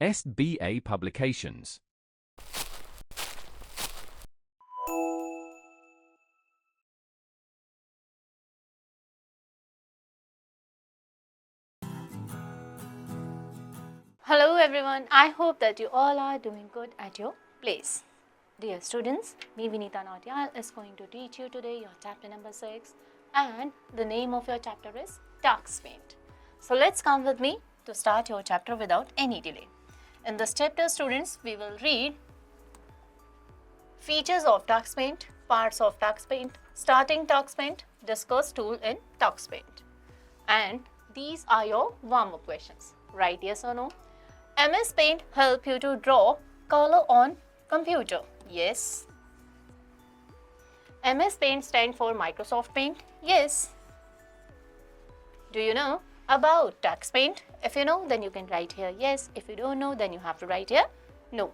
SBA Publications. Hello everyone, I hope that you all are doing good at your place. Dear students, me Vinita Nautiyal is going to teach you today your chapter number 6 and the name of your chapter is Tux Paint. So let's come with me to start your chapter without any delay. In this chapter, students, we will read features of Tux Paint, parts of Tux Paint, starting Tux Paint, discuss tool in Tux Paint. And these are your warm-up questions. Write yes or no. MS Paint help you to draw color on computer? Yes. MS Paint stand for Microsoft Paint? Yes. Do you know about Tux Paint? If you know, then you can write here yes. If you don't know, then you have to write here no.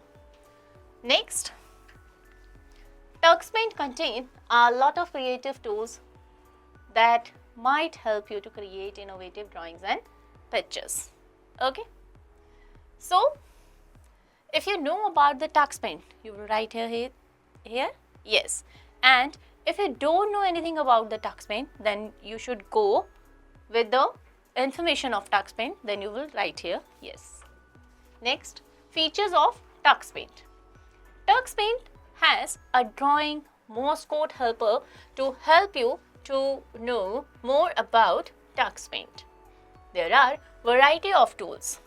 Next, Tux Paint contain a lot of creative tools that might help you to create innovative drawings and pictures. Okay. So, if you know about the Tux Paint, you will write here yes. And if you don't know anything about the Tux Paint, then you should go with the information of Tux Paint, then you will write here yes. Next, features of Tux Paint. Tux Paint has a drawing Morse code helper to help you to know more about Tux Paint. There are variety of tools.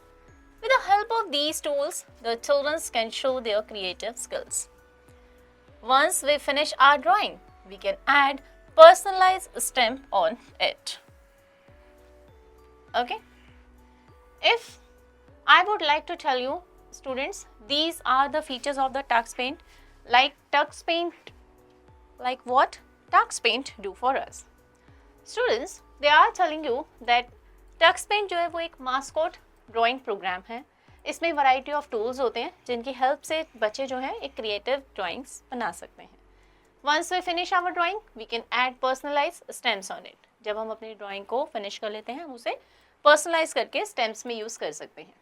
With the help of these tools, the children can show their creative skills. Once we finish our drawing, we can add personalized stamp on it. Okay? If I would like to tell you, students, these are the features of the Tux Paint. Like Tux Paint, like what Tux Paint do for us. Students, they are telling you that Tux Paint जो है वो एक mascot drawing programme है. इसमें variety of tools होते हैं जिनकी help से बच्चे जो हैं एक क्रिएटिव ड्राइंग्स बना सकते हैं. Once we finish our drawing, we can add personalise stamps on it. जब हम अपनी ड्राइंग को फिनिश कर लेते हैं, हम उसे पर्सनलाइज करके स्टेम्स में यूज़ कर सकते हैं.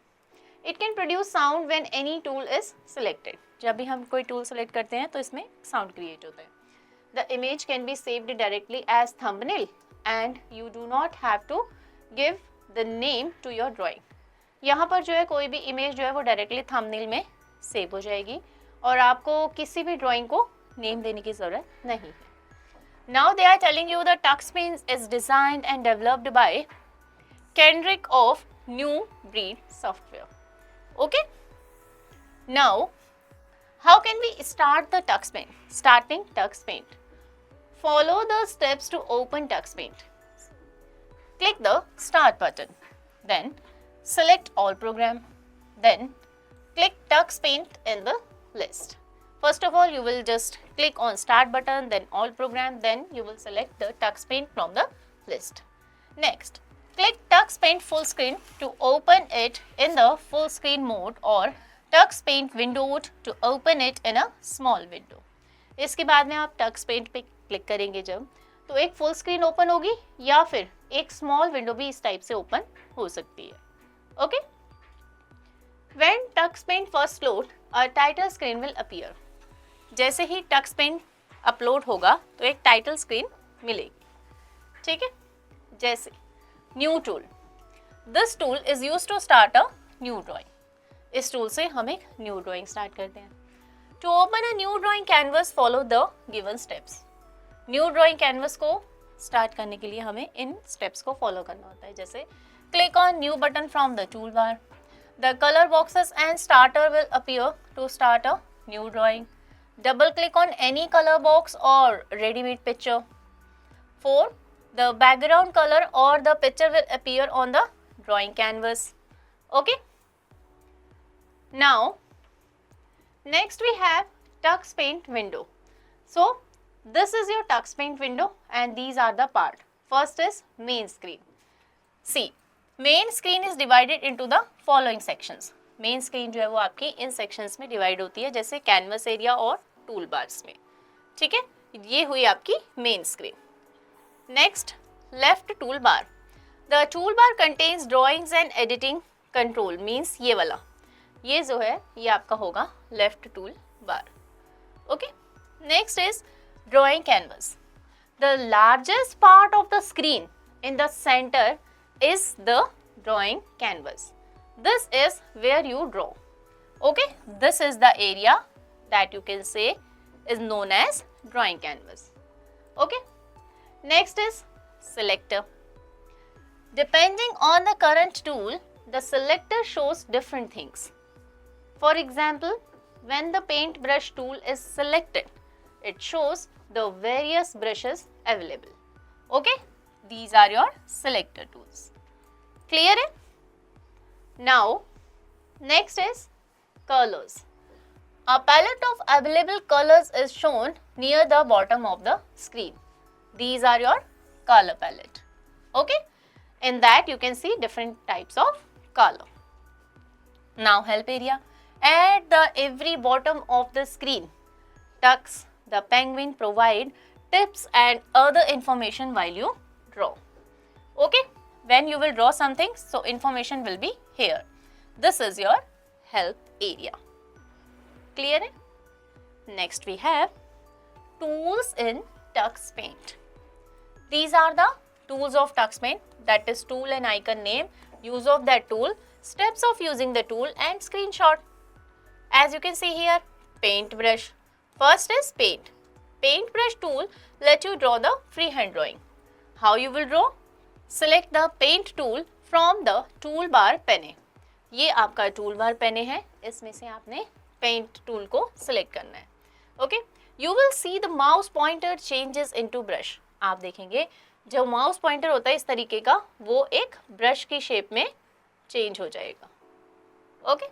It can produce sound when any tool is selected. जब भी हम कोई टूल सेलेक्ट करते हैं तो इसमें साउंड क्रिएट होता है. The image can be saved directly as thumbnail and you do not have to give the name to your drawing. यहाँ पर जो है कोई भी इमेज जो है वो डायरेक्टली थंबनेल में सेव हो जाएगी और आपको किसी भी ड्राइंग को नेम देने की ज़रूरत नहीं है. Now they are telling you the Tux Paint is designed and developed by Kendrick of New Breed Software. Okay. Now, how can we start the Tux Paint? Starting Tux Paint. Follow the steps to open Tux Paint. Click the Start button. Then select All Program. Then click Tux Paint in the list. First of all, you will just click on Start button, then All Program, then you will select the Tux Paint from the list. Next, click Tux Paint full screen to open it in the full screen mode or Tux Paint windowed to open it in a small window. इसके बाद में आप Tux Paint पे click करेंगे जब, तो एक full screen open होगी या फिर एक स्मॉल विंडो भी इस टाइप से ओपन हो सकती है. Okay. When Tux Paint first load, a title screen will appear. जैसे ही Tux Paint अपलोड होगा तो एक टाइटल स्क्रीन मिलेगी. ठीक है. जैसे new tool. This tool is use to start a new drawing. इस टूल से हम एक न्यू ड्राइंग स्टार्ट करते हैं. To open a new drawing canvas, follow the given steps. New drawing canvas को स्टार्ट करने के लिए हमें इन स्टेप्स को फॉलो करना होता है. जैसे click on new button from the tool bar. The colour boxes and starter will appear to start a new drawing. Double click on any colour box और readymade picture. 4. The background color or the picture will appear on the drawing canvas. Okay. Now, next we have Tux Paint window. So, this is your Tux Paint window and these are the part. First is main screen. See, main screen is divided into the following sections. Main screen जो है वो आपकी इन sections में divide होती है, जैसे canvas area और toolbars में. ठीक है, ये हुई आपकी main screen. Next, left toolbar. The toolbar contains drawings and editing control, means ये वाला. ये जो है ये आपका होगा left tool bar. Okay, next is drawing canvas. The largest part of the screen in the center is the drawing canvas. This is where you draw. Okay, this is the area that you can say is known as drawing canvas. Okay, next is selector. Depending on the current tool, the selector shows different things. For example, when the paintbrush tool is selected, it shows the various brushes available. Okay, these are your selector tools. Clear है? Now, next is colors. A palette of available colors is shown near the bottom of the screen. These are your color palette. Okay? In that you can see different types of color. Now help area. At the every bottom of the screen, Tux the penguin provide tips and other information while you draw. Okay, when you will draw something, so information will be here. This is your help area. Clear है? Next we have tools in Tux Paint. These are the tools of Tux Paint, that is tool and icon name, use of that tool, steps of using the tool and screenshot. As you can see here, paintbrush. First is paint. Paintbrush tool let you draw the freehand drawing. How you will draw? Select the paint tool from the toolbar pane. ये आपका toolbar pane है, इसमें से आपने paint tool को select करना है. Okay? You will see the mouse pointer changes into brush. आप देखेंगे जो mouse pointer होता है इस तरीके का, वो एक brush की shape में change हो जाएगा. Okay?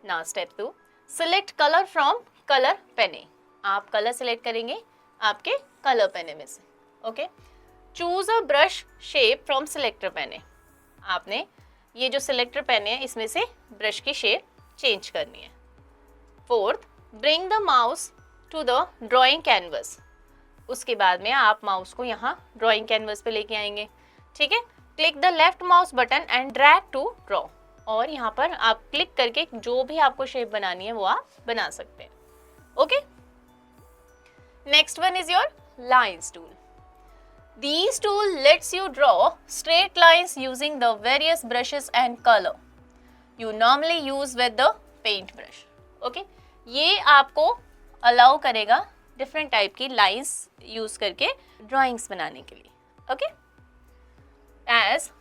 Now step 2. Select color from color pane. आप color select करेंगे आपके color pane में से. Okay? Choose a brush shape from selector pane. आपने ये जो selector pane है इसमें से brush की shape change करनी है. Fourth, bring the mouse to the drawing canvas. उसके बाद में आप mouse को यहाँ drawing canvas पे लेके आएंगे. ठीक है? Click the left mouse button and drag to draw. और यहाँ पर आप क्लिक करके जो भी आपको शेप बनानी है वो आप बना सकते हैं. Okay, next one is your lines tool. These tool lets you draw straight lines using the various brushes and color you normally use with the paintbrush. Okay, ये आपको अलाउ करेगा डिफरेंट टाइप की लाइंस यूज करके drawings बनाने के लिए. Okay, as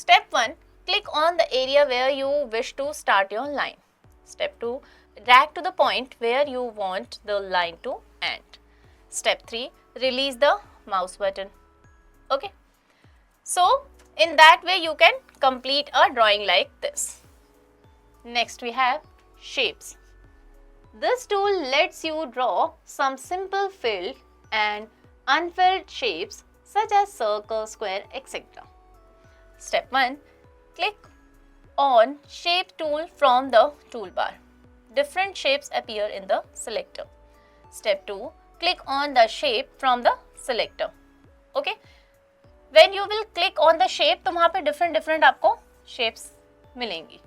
step 1, click on the area where you wish to start your line. Step 2, drag to the point where you want the line to end. Step 3, release the mouse button. Okay, so in that way you can complete a drawing like this. Next we have shapes. This tool lets you draw some simple filled and unfilled shapes such as circle, square, etc. Step 1, click on shape tool from the toolbar. Different shapes appear in the selector. Step 2, click on the shape from the selector. Okay, when you will click on the shape तो वहाँ पे different आपको shapes मिलेंगी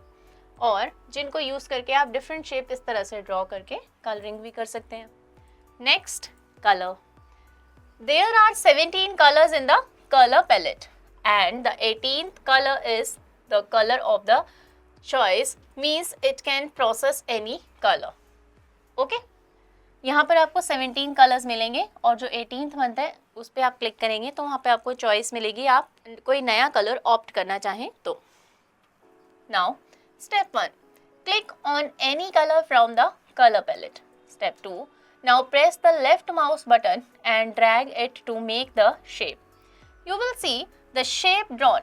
और जिनको use करके आप different shape इस तरह से draw करके coloring भी कर सकते हैं. Next, color. There are 17 colors in the color palette and the 18th color is the color of the choice, means it can process any color. Okay? यहाँ पर आपको 17 कलर्स मिलेंगे और जो 18th मंथ है उस पर आप क्लिक करेंगे तो वहाँ पे आपको चॉइस मिलेगी, आप कोई नया कलर ऑप्ट करना चाहें तो. Now, step 1, click on any color from the color palette. Step 2, now press the left mouse button and drag it to make the shape. You will see the shape drawn.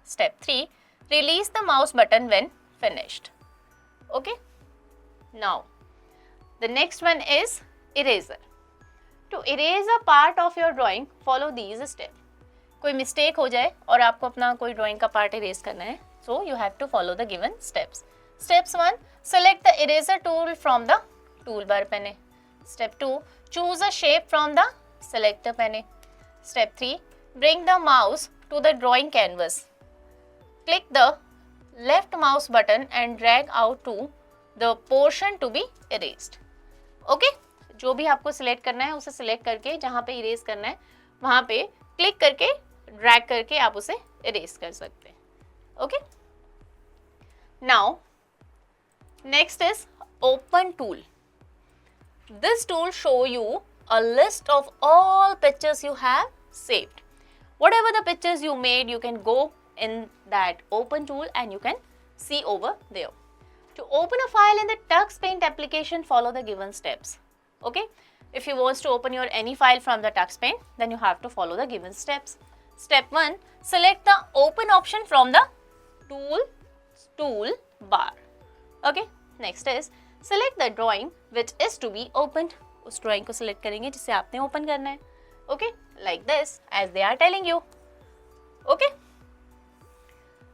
Step 3, release the mouse button when finished. Okay? Now, the next one is eraser. To erase a part of your drawing, follow these steps. कोई mistake हो जाए और आपको अपना कोई drawing का part erase करना है, so you have to follow the given steps. Steps 1, select the eraser tool from the toolbar pane. Step 2, choose a shape from the selector pane. Step 3, bring the mouse to the drawing canvas. Click the left mouse button and drag out to the portion to be erased. Okay? जो भी आपको select करना है उसे select करके जहाँ पे erase करना है वहाँ पे क्लिक करके ड्रैग करके आप उसे इरेज कर सकते हैं. Okay. Now next is open tool. This tool show you a list of all pictures you have saved. Whatever the pictures you made, you can go in that open tool and you can see over there. To open a file in the TuxPaint application, follow the given steps. Okay? If you want to open your any file from the TuxPaint, then you have to follow the given steps. Step 1, select the open option from the tool bar. Okay? Next is select the drawing which is to be opened. उस drawing को select करेंगे जिसे आपने open करना है. Okay? Like this as they are telling you. Okay?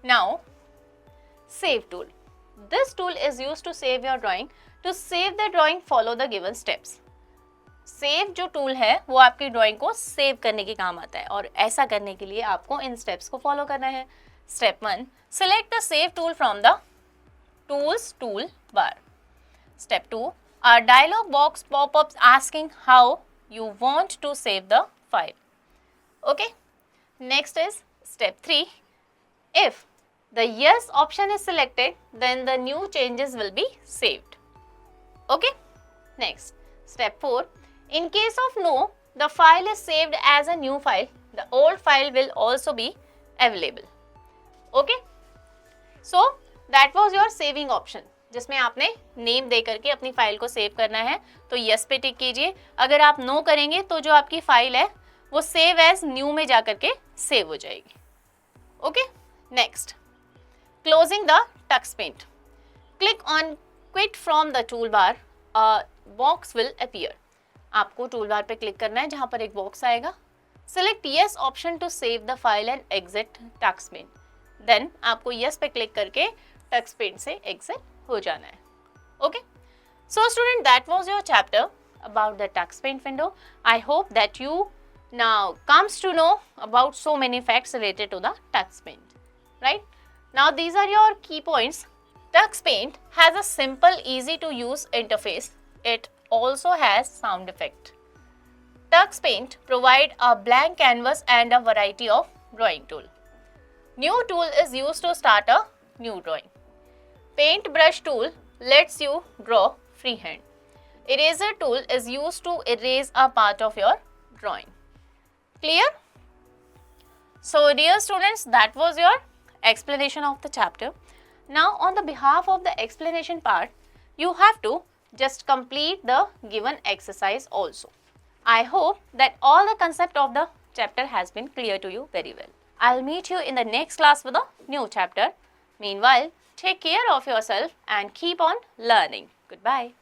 Now, save tool. This tool is used to save your drawing. To save the drawing, follow the given steps. Save जो tool है वो आपकी drawing को save करने के काम आता है और ऐसा करने के लिए आपको इन steps को follow करना है. Step 1, select the save tool from the tools tool bar. Step 2, a dialog box pop-ups asking how you want to save the file. Okay. Next is step 3. If the yes option is selected, then the new changes will be saved. Okay. Next, step 4. In case of no, the file is saved as a new file. The old file will also be available. Okay. So, that was your saving option. जिसमें आपने name दे करके अपनी file को save करना है तो yes पे टिक कीजिए. अगर आप नो करेंगे तो जो आपकी फाइल है वो सेव एज न्यू में जा करके सेव हो जाएगी. Okay. Next, closing the TuxPaint. Click on quit from the tool bar. Box will appear. आपको टूल बार पे क्लिक करना है जहाँ पर एक बॉक्स आएगा. Select yes option to save the file and exit TuxPaint. Then आपको यस पे क्लिक करके TuxPaint से एग्जिट हो जाना है. Okay. So student, that was your chapter about the TuxPaint window. I hope that you now comes to know about so many facts related to the TuxPaint. Right? Now these are your key points. TuxPaint has a simple, easy to use interface. It also has sound effect. TuxPaint provide a blank canvas and a variety of drawing tool. New tool is used to start a new drawing. Paintbrush tool lets you draw freehand. Eraser tool is used to erase a part of your drawing. Clear? So dear students, that was your explanation of the chapter. Now on the behalf of the explanation part, you have to just complete the given exercise also. I hope that all the concept of the chapter has been clear to you very well. I'll meet you in the next class with a new chapter. Meanwhile, take care of yourself and keep on learning. Goodbye.